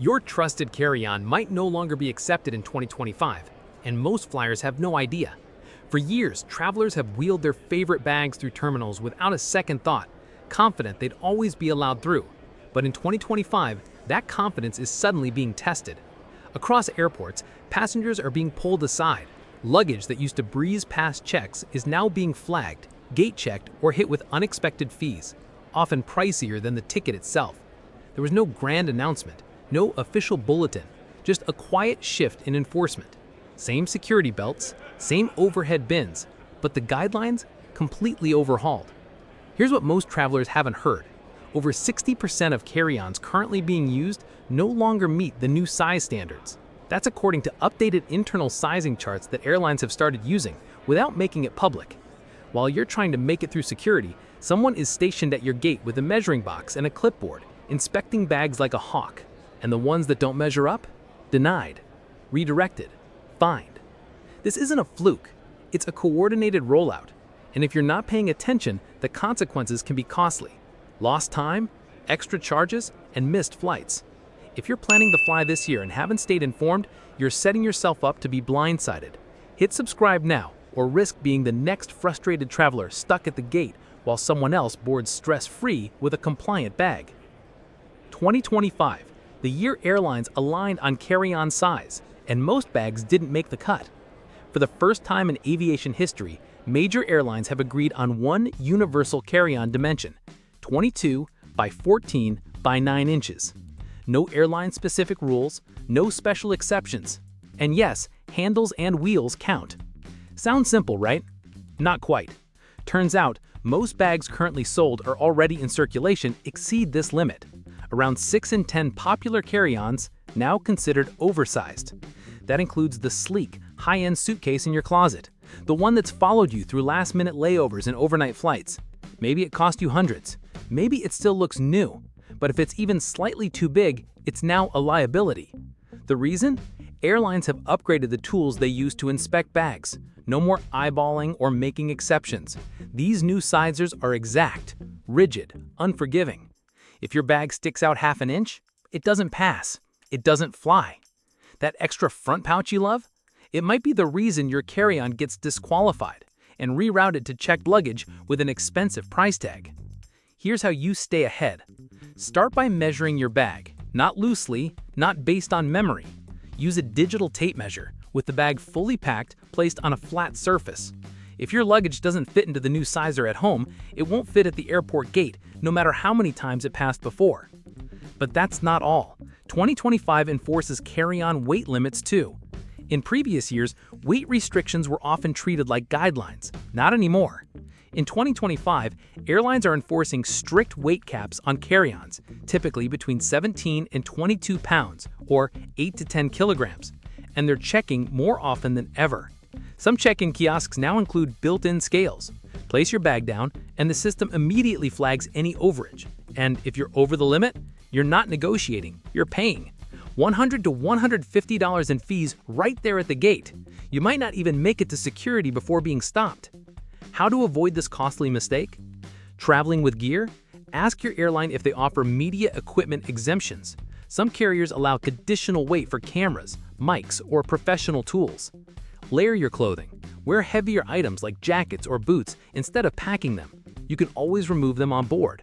Your trusted carry-on might no longer be accepted in 2025, and most flyers have no idea. For years, travelers have wheeled their favorite bags through terminals without a second thought, confident they'd always be allowed through. But in 2025, that confidence is suddenly being tested. Across airports, passengers are being pulled aside. Luggage that used to breeze past checks is now being flagged, gate-checked, or hit with unexpected fees, often pricier than the ticket itself. There was no grand announcement, no official bulletin, just a quiet shift in enforcement. Same security belts, same overhead bins, but the guidelines completely overhauled. Here's what most travelers haven't heard. Over 60% of carry-ons currently being used no longer meet the new size standards. That's according to updated internal sizing charts that airlines have started using without making it public. While you're trying to make it through security, someone is stationed at your gate with a measuring box and a clipboard, inspecting bags like a hawk. And the ones that don't measure up? Denied, redirected, fined. This isn't a fluke. It's a coordinated rollout. And if you're not paying attention, the consequences can be costly. Lost time, extra charges, and missed flights. If you're planning to fly this year and haven't stayed informed, you're setting yourself up to be blindsided. Hit subscribe now, or risk being the next frustrated traveler stuck at the gate while someone else boards stress-free with a compliant bag. 2025. The year airlines aligned on carry-on size, and most bags didn't make the cut. For the first time in aviation history, major airlines have agreed on one universal carry-on dimension, 22 by 14 by 9 inches. No airline-specific rules, no special exceptions. And yes, handles and wheels count. Sounds simple, right? Not quite. Turns out, most bags currently sold or already in circulation exceed this limit. Around 6 in 10 popular carry-ons, now considered oversized. That includes the sleek, high-end suitcase in your closet, the one that's followed you through last-minute layovers and overnight flights. Maybe it cost you hundreds. Maybe it still looks new. But if it's even slightly too big, it's now a liability. The reason? Airlines have upgraded the tools they use to inspect bags. No more eyeballing or making exceptions. These new sizers are exact, rigid, unforgiving. If your bag sticks out half an inch, it doesn't pass. It doesn't fly. That extra front pouch you love? It might be the reason your carry-on gets disqualified and rerouted to checked luggage with an expensive price tag. Here's how you stay ahead. Start by measuring your bag, not loosely, not based on memory. Use a digital tape measure, with the bag fully packed, placed on a flat surface. If your luggage doesn't fit into the new sizer at home, it won't fit at the airport gate, no matter how many times it passed before. But that's not all. 2025 enforces carry-on weight limits too. In previous years, weight restrictions were often treated like guidelines. Not anymore. In 2025, airlines are enforcing strict weight caps on carry-ons, typically between 17 and 22 pounds, or 8 to 10 kilograms, and they're checking more often than ever. Some check-in kiosks now include built-in scales. Place your bag down, and the system immediately flags any overage. And if you're over the limit, you're not negotiating, you're paying. $100 to $150 in fees right there at the gate. You might not even make it to security before being stopped. How to avoid this costly mistake? Traveling with gear? Ask your airline if they offer media equipment exemptions. Some carriers allow additional weight for cameras, mics, or professional tools. Layer your clothing. Wear heavier items like jackets or boots instead of packing them. You can always remove them on board.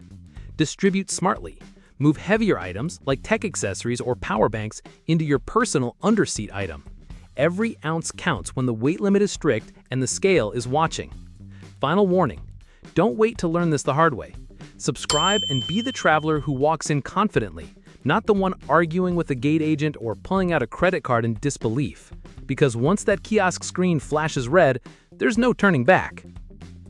Distribute smartly. Move heavier items like tech accessories or power banks into your personal underseat item. Every ounce counts when the weight limit is strict and the scale is watching. Final warning, don't wait to learn this the hard way. Subscribe and be the traveler who walks in confidently, not the one arguing with the gate agent or pulling out a credit card in disbelief. Because once that kiosk screen flashes red, there's no turning back.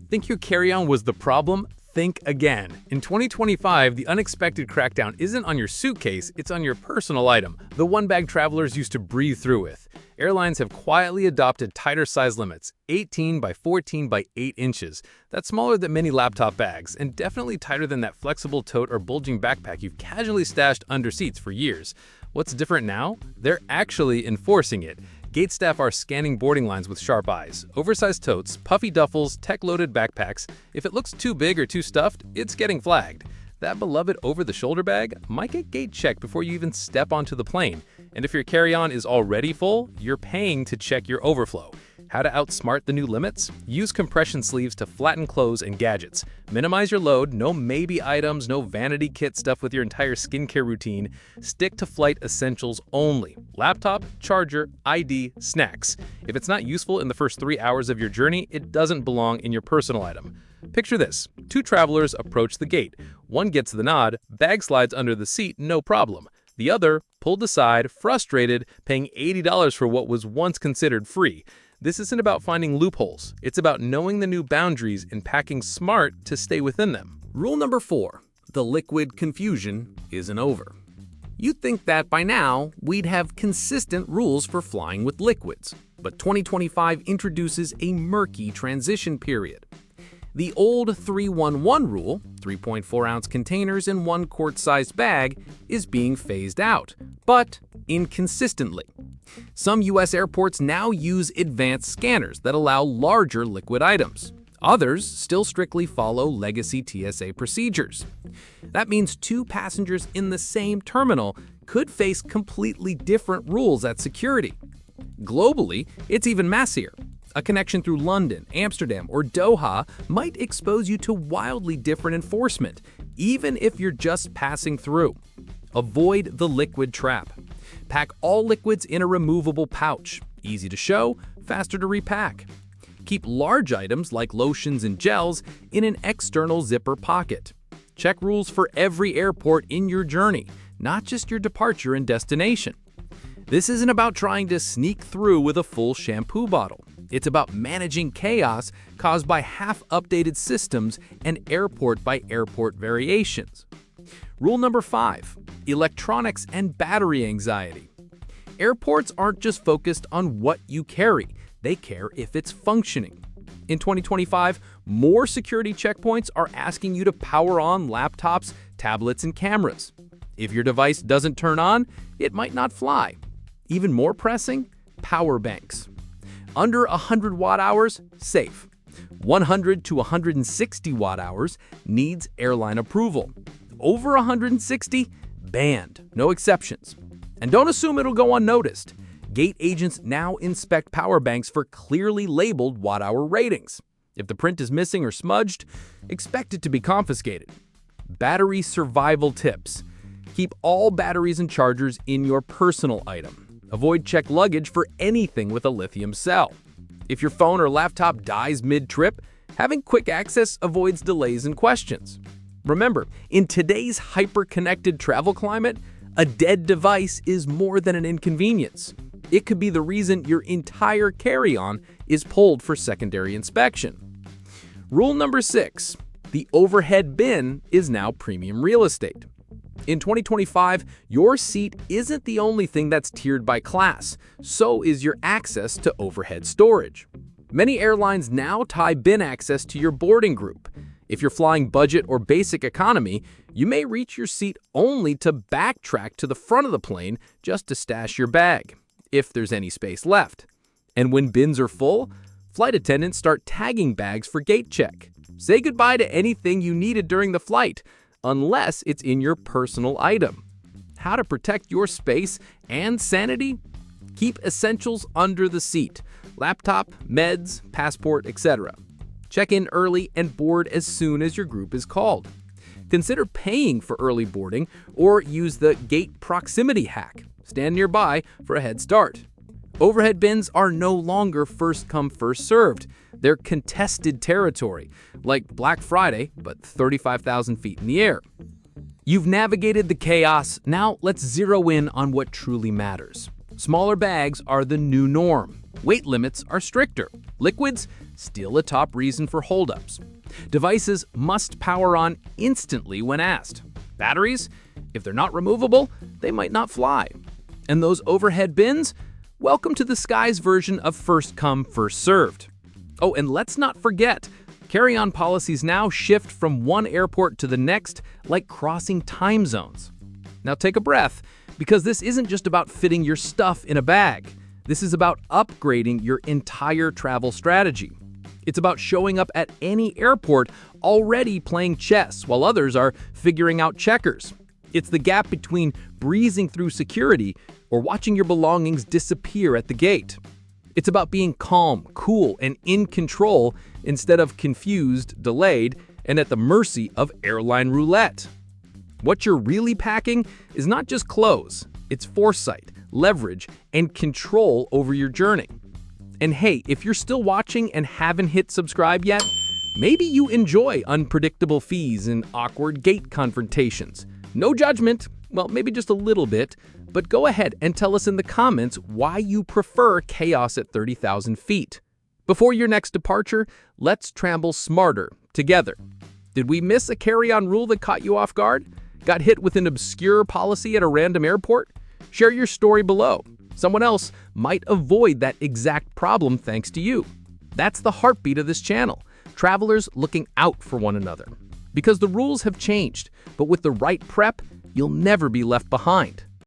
Think your carry-on was the problem? Think again. In 2025, the unexpected crackdown isn't on your suitcase, it's on your personal item, the one bag travelers used to breathe through with. Airlines have quietly adopted tighter size limits, 18 by 14 by 8 inches. That's smaller than many laptop bags, and definitely tighter than that flexible tote or bulging backpack you've casually stashed under seats for years. What's different now? They're actually enforcing it. Gate staff are scanning boarding lines with sharp eyes. Oversized totes, puffy duffels, tech-loaded backpacks. If it looks too big or too stuffed, it's getting flagged. That beloved over-the-shoulder bag might get gate checked before you even step onto the plane. And if your carry-on is already full, you're paying to check your overflow. How to outsmart the new limits? Use compression sleeves to flatten clothes and gadgets. Minimize your load, no maybe items, no vanity kit stuff with your entire skincare routine. Stick to flight essentials only. Laptop, charger, ID, snacks. If it's not useful in the first 3 hours of your journey, it doesn't belong in your personal item. Picture this. 2 travelers approach the gate. One gets the nod, bag slides under the seat, no problem. The other, pulled aside, frustrated, paying $80 for what was once considered free. This isn't about finding loopholes. It's about knowing the new boundaries and packing smart to stay within them. Rule number 4. The liquid confusion isn't over. You'd think that by now, we'd have consistent rules for flying with liquids. But 2025 introduces a murky transition period. The old 3-1-1 rule, 3.4-ounce containers in 1 quart-sized bag, is being phased out, but inconsistently. Some U.S. airports now use advanced scanners that allow larger liquid items. Others still strictly follow legacy TSA procedures. That means 2 passengers in the same terminal could face completely different rules at security. Globally, it's even messier. A connection through London, Amsterdam, or Doha might expose you to wildly different enforcement, even if you're just passing through. Avoid the liquid trap. Pack all liquids in a removable pouch. Easy to show, faster to repack. Keep large items like lotions and gels in an external zipper pocket. Check rules for every airport in your journey, not just your departure and destination. This isn't about trying to sneak through with a full shampoo bottle. It's about managing chaos caused by half-updated systems and airport-by-airport variations. Rule number 5. Electronics and battery anxiety. Airports aren't just focused on what you carry, they care if it's functioning. In 2025, more security checkpoints are asking you to power on laptops, tablets, and cameras. If your device doesn't turn on, it might not fly. Even more pressing, power banks. Under 100 watt-hours, safe. 100 to 160 watt-hours needs airline approval. Over 160, banned, no exceptions. And don't assume it'll go unnoticed. Gate agents now inspect power banks for clearly labeled watt-hour ratings. If the print is missing or smudged, expect it to be confiscated. Battery survival tips. Keep all batteries and chargers in your personal item. Avoid checked luggage for anything with a lithium cell. If your phone or laptop dies mid-trip, having quick access avoids delays and questions. Remember, in today's hyper-connected travel climate, a dead device is more than an inconvenience. It could be the reason your entire carry-on is pulled for secondary inspection. Rule number 6. The overhead bin is now premium real estate. In 2025, your seat isn't the only thing that's tiered by class, so is your access to overhead storage. Many airlines now tie bin access to your boarding group. If you're flying budget or basic economy, you may reach your seat only to backtrack to the front of the plane just to stash your bag, if there's any space left. And when bins are full, flight attendants start tagging bags for gate check. Say goodbye to anything you needed during the flight, unless it's in your personal item. How to protect your space and sanity? Keep essentials under the seat: laptop, meds, passport, etc. Check in early and board as soon as your group is called. Consider paying for early boarding or use the gate proximity hack. Stand nearby for a head start. Overhead bins are no longer first come, first served. They're contested territory, like Black Friday, but 35,000 feet in the air. You've navigated the chaos, now let's zero in on what truly matters. Smaller bags are the new norm. Weight limits are stricter. Liquids, still a top reason for holdups. Devices must power on instantly when asked. Batteries, if they're not removable, they might not fly. And those overhead bins? Welcome to the sky's version of first come, first served. Oh, and let's not forget, carry-on policies now shift from one airport to the next like crossing time zones. Now take a breath, because this isn't just about fitting your stuff in a bag. This is about upgrading your entire travel strategy. It's about showing up at any airport already playing chess while others are figuring out checkers. It's the gap between breezing through security or watching your belongings disappear at the gate. It's about being calm, cool, and in control instead of confused, delayed, and at the mercy of airline roulette. What you're really packing is not just clothes, it's foresight, leverage, and control over your journey. And hey, if you're still watching and haven't hit subscribe yet, maybe you enjoy unpredictable fees and awkward gate confrontations. No judgment, well, maybe just a little bit, but go ahead and tell us in the comments why you prefer chaos at 30,000 feet. Before your next departure, let's travel smarter together. Did we miss a carry-on rule that caught you off guard? Got hit with an obscure policy at a random airport? Share your story below. Someone else might avoid that exact problem thanks to you. That's the heartbeat of this channel. Travelers looking out for one another. Because the rules have changed, but with the right prep, you'll never be left behind.